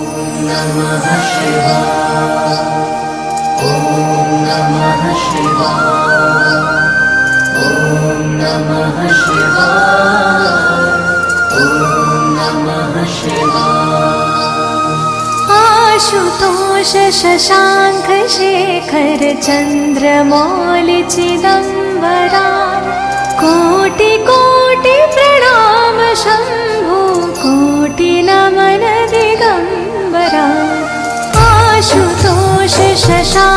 नमः शिवाय। ॐ नमः शिवाय। ॐ नमः शिवाय। ॐ नमः शिवाय। आशुतोष शशांक शेखर चंद्रमौलि चिदंबरा कोटि कोटि प्रणाम शंभो कोटि नमन दिगंबरा। आशुतोष शशांक